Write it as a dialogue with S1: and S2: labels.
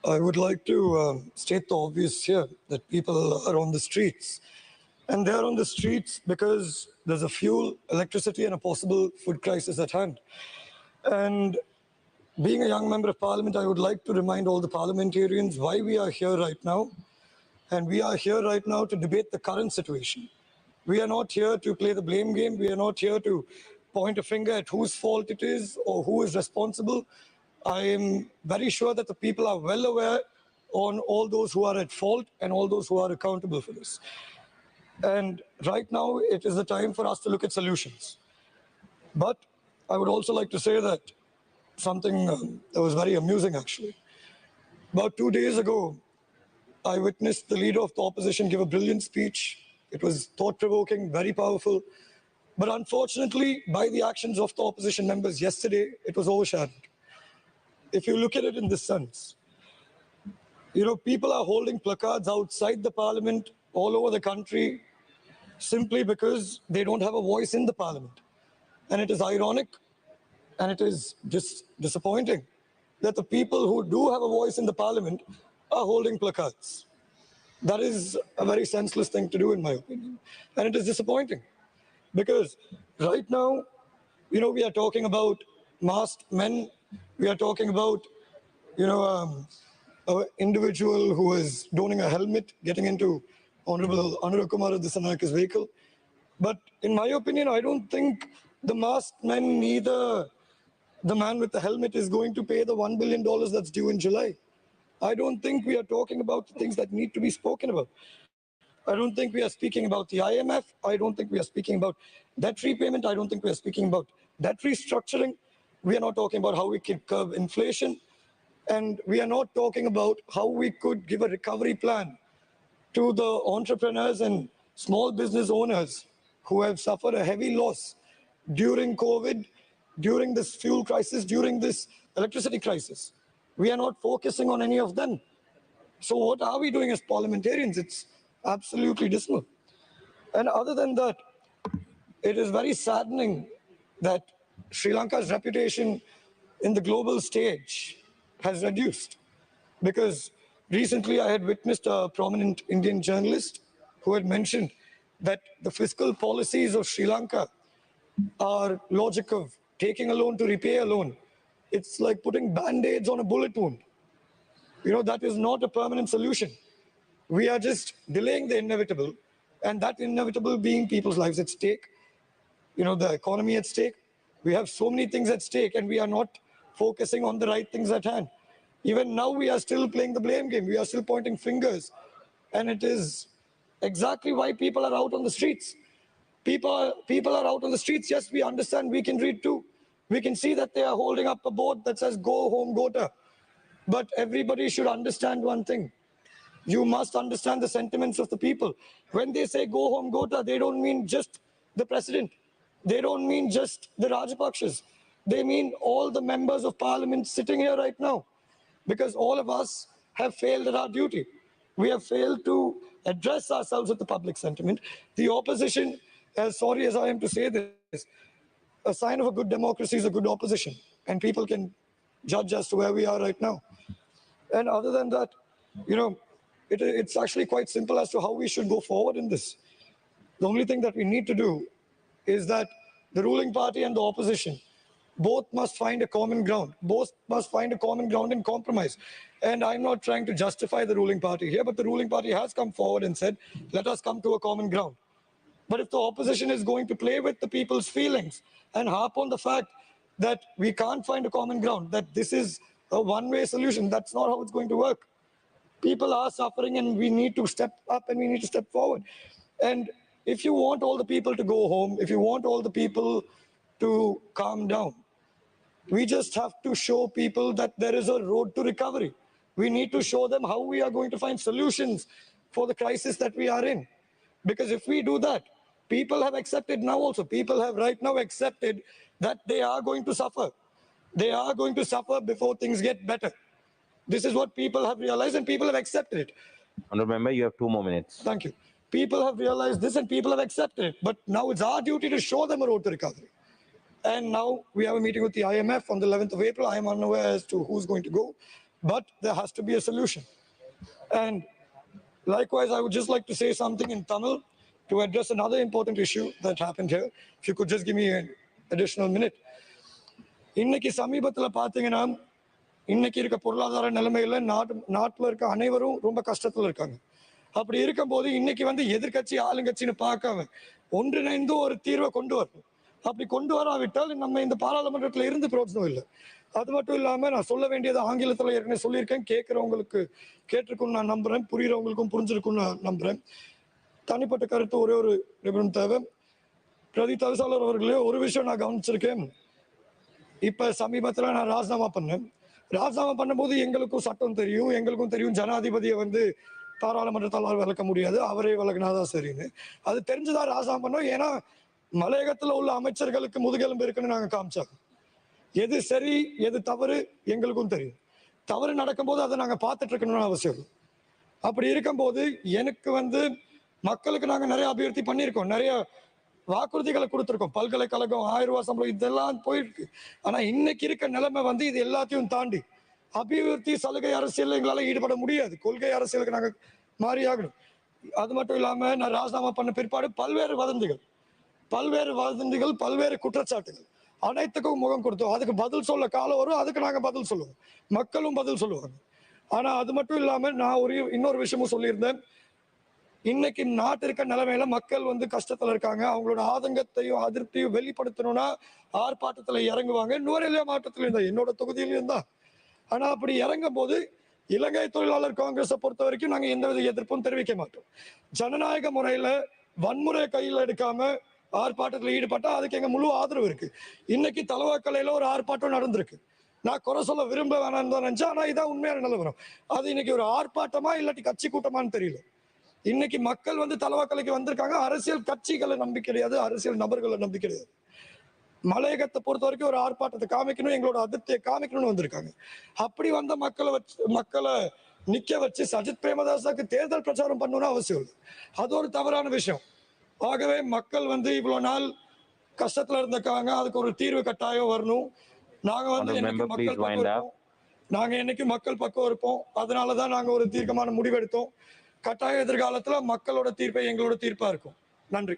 S1: I would like to state the obvious here, that people are on the streets. And they're on the streets because there's a fuel, electricity, and a possible food crisis at hand. And being a young member of parliament, I would like to remind all the parliamentarians why we are here right now. And we are here right now to debate the current situation. We are not here to play the blame game. We are not here to point a finger at whose fault it is or who is responsible. I am very sure that the people are well aware on all those who are at fault and all those who are accountable for this. And right now, it is the time for us to look at solutions. But I would also like to say that something that was very amusing, actually. About 2 days ago, I witnessed the leader of the opposition give a brilliant speech. It was thought-provoking, very powerful. But unfortunately, by the actions of the opposition members yesterday, it was overshadowed. If you look at it in this sense, people are holding placards outside the parliament all over the country simply because they don't have a voice in the parliament. And it is ironic and it is disappointing that the people who do have a voice in the parliament are holding placards. That is a very senseless thing to do, in my opinion. And it is disappointing because right now, we are talking about masked men. We are talking about, an individual who is donning a helmet, getting into Honorable Anurag Kumar Dissanayaka's vehicle. But in my opinion, I don't think the masked men, neither the man with the helmet is going to pay the $1 billion that's due in July. I don't think we are talking about the things that need to be spoken about. I don't think we are speaking about the IMF. I don't think we are speaking about debt repayment. I don't think we are speaking about debt restructuring. We are not talking about how we can curb inflation. And we are not talking about how we could give a recovery plan to the entrepreneurs and small business owners who have suffered a heavy loss during COVID, during this fuel crisis, during this electricity crisis. We are not focusing on any of them. So what are we doing as parliamentarians? It's absolutely dismal. And other than that, it is very saddening that Sri Lanka's reputation in the global stage has reduced. Because recently I had witnessed a prominent Indian journalist who had mentioned that the fiscal policies of Sri Lanka are logic of taking a loan to repay a loan. It's like putting band-aids on a bullet wound. That is not a permanent solution. We are just delaying the inevitable, and that inevitable being people's lives at stake, the economy at stake. We have so many things at stake, and we are not focusing on the right things at hand. Even now, we are still playing the blame game. We are still pointing fingers, and it is exactly why people are out on the streets. People are out on the streets. Yes, we understand. We can read too. We can see that they are holding up a board that says "Go home, Gota." But everybody should understand one thing. You must understand the sentiments of the people. When they say "Go home, Gota," they don't mean just the president. They don't mean just the Rajapakshas. They mean all the members of parliament sitting here right now. Because all of us have failed at our duty. We have failed to address ourselves with the public sentiment. The opposition, as sorry as I am to say this, a sign of a good democracy is a good opposition. And people can judge as to where we are right now. And other than that, it's actually quite simple as to how we should go forward in this. The only thing that we need to do is that the ruling party and the opposition both must find a common ground. Both must find a common ground and compromise. And I'm not trying to justify the ruling party here, but the ruling party has come forward and said, let us come to a common ground. But if the opposition is going to play with the people's feelings and harp on the fact that we can't find a common ground, that this is a one-way solution, that's not how it's going to work. People are suffering and we need to step up and we need to step forward. And if you want all the people to go home, if you want all the people to calm down, we just have to show people that there is a road to recovery. We need to show them how we are going to find solutions for the crisis that we are in. Because if we do that, people have accepted now also. People have right now accepted that they are going to suffer. They are going to suffer before things get better. This is what people have realized and people have accepted it.
S2: Honourable Member, you have 2 more minutes.
S1: Thank you. People have realized this and people have accepted it. But now it's our duty to show them a road to recovery. And now we have a meeting with the IMF on the 11th of April. I am unaware as to who's going to go. but there has to be a solution. And likewise, I would just like to say something in Tamil to address another important issue that happened here. If you could just give me an additional minute. இன்னைக்கு சமீபத்துல பாத்தீங்கன்னா இன்னைக்கு இருக்க பொருளாதார நிலைமையில நாட்டுல இருக்க அனைவரும் ரொம்ப கஷ்டத்துல இருக்காங்க. அப்படி இருக்கும்போது இன்னைக்கு வந்து எதிர்கட்சி ஆளுங்கட்சின்னு பார்க்காம ஒன்றிணைந்து ஒரு தீர்வை கொண்டு வரணும். அப்படி கொண்டு வராவிட்டால் நம்ம இந்த பாராளுமன்றத்தில் இருந்து பிரயோஜனம் இல்லை. அது மட்டும் இல்லாம நான் சொல்ல வேண்டியது ஆங்கிலத்தில் ஏற்கனவே சொல்லியிருக்கேன். கேட்கிறவங்களுக்கு கேட்டிருக்குன்னு நான் நம்புறேன், புரியுறவங்களுக்கும் புரிஞ்சிருக்குன்னு நான் நம்புறேன். தனிப்பட்ட கருத்து ஒரே ஒரு நிபுணம் தேவை. பிரதி தவிசாளர் அவர்களே, ஒரு விஷயம் நான் கவனிச்சிருக்கேன். இப்ப சமீபத்தில் நான் ராஜினாமா பண்ணேன். ராஜினாமா பண்ணும்போது எங்களுக்கும் சட்டம் தெரியும், எங்களுக்கும் தெரியும் ஜனாதிபதியை வந்து பாராளுமன்றத்தால் விளக்க முடியாது, அவரே விளக்குனாதான் சரின்னு. அது தெரிஞ்சுதான் ராஜினாமா பண்ணோம். ஏன்னா மலையகத்தில் உள்ள அமைச்சர்களுக்கு முதுகெலும்பு இருக்குன்னு நாங்கள் காமிச்சோம். எது சரி எது தவறு எங்களுக்கும் தெரியும். தவறு நடக்கும்போது அதை நாங்கள் பார்த்துட்டு இருக்கணும்னு அவசியம். அப்படி இருக்கும்போது எனக்கு வந்து மக்களுக்கு நாங்கள் நிறைய அபிவிருத்தி பண்ணியிருக்கோம், நிறைய வாக்குறுதிகளை கொடுத்துருக்கோம். பல்கலைக்கழகம் 1000 ரூபாய் சம்பளம் இதெல்லாம் போயிருக்கு. ஆனா இன்னைக்கு இருக்க நிலைமை வந்து இது எல்லாத்தையும் தாண்டி அபிவிருத்தி சலுகை அரசியல் எங்களால ஈடுபட முடியாது. கொள்கை அரசியலுக்கு நாங்கள் மாறி ஆகணும். அது மட்டும் இல்லாம நான் ராஜினாமா பண்ண பிற்பாடு பல்வேறு வதந்திகள் பல்வேறு குற்றச்சாட்டுகள் அனைத்துக்கும் முகம் கொடுத்தோம். அதுக்கு பதில் சொல்ல காலம் வரும், அதுக்கு நாங்க பதில் சொல்லுவோம், மக்களும் பதில் சொல்லுவாங்க. ஆனா அது மட்டும் இல்லாம நான் இன்னொரு விஷயமும் சொல்லியிருந்தேன். இன்னைக்கு நாட்டு இருக்க நிலைமையில மக்கள் வந்து கஷ்டத்துல இருக்காங்க. அவங்களோட ஆதங்கத்தையும் அதிருப்தியும் வெளிப்படுத்தணும்னா ஆர்ப்பாட்டத்துல இறங்குவாங்க. நுவரெலியா மாவட்டத்திலும் தான், என்னோட தொகுதியிலும் தான். ஆனா அப்படி இறங்கும் போது இலங்கை தொழிலாளர் காங்கிரஸை பொறுத்த வரைக்கும் நாங்க எந்தவித எதிர்ப்பும் தெரிவிக்க மாட்டோம். ஜனநாயக முறையில வன்முறை கையில் எடுக்காம ஆர்ப்பாட்டத்தில் ஈடுபட்டா அதுக்கு எங்க முழு ஆதரவு இருக்கு. இன்னைக்கு தலவாக்கலையில ஒரு ஆர்ப்பாட்டம் நடந்திருக்கு. நான் குறை சொல்ல விரும்ப வேணாம்னு தான் நினைச்சேன். ஆனா இதான் உண்மையான நிலவரம். அது இன்னைக்கு ஒரு ஆர்ப்பாட்டமா இல்லாட்டி கட்சி கூட்டமான்னு தெரியல. இன்னைக்கு மக்கள் வந்து தலவாக்கலைக்கு வந்திருக்காங்க. அரசியல் கட்சிகளை நம்பி கிடையாது, அரசியல் நபர்களை நம்பி கிடையாது. மலையகத்தை பொறுத்த வரைக்கும் ஒரு ஆர்ப்பாட்டத்தை காமிக்கணும், எங்களோட அதிருப்தியை காமிக்கணும்னு வந்திருக்காங்க. அப்படி வந்த மக்களை நிக்க வச்சு சஜித் பிரேமதாசாக்கு தேர்தல் பிரச்சாரம் பண்ணணும்னு அவசியம் இல்லை. அது ஒரு தவறான விஷயம். ஆகவே மக்கள் வந்து இவ்வளவு நாள் கஷ்டத்துல இருந்திருக்காங்க, அதுக்கு ஒரு தீர்வு கட்டாயம் வரணும். நாங்க வந்து என்னைக்கு மக்கள் பக்கம் இருப்போம், நாங்க என்னைக்கு மக்கள் பக்கம் இருப்போம். அதனாலதான் நாங்க ஒரு தீர்க்கமான முடிவெடுத்தோம். கட்டாய எதிர்காலத்துல மக்களோட தீர்ப்பை எங்களோட தீர்ப்பா இருக்கும். நன்றி.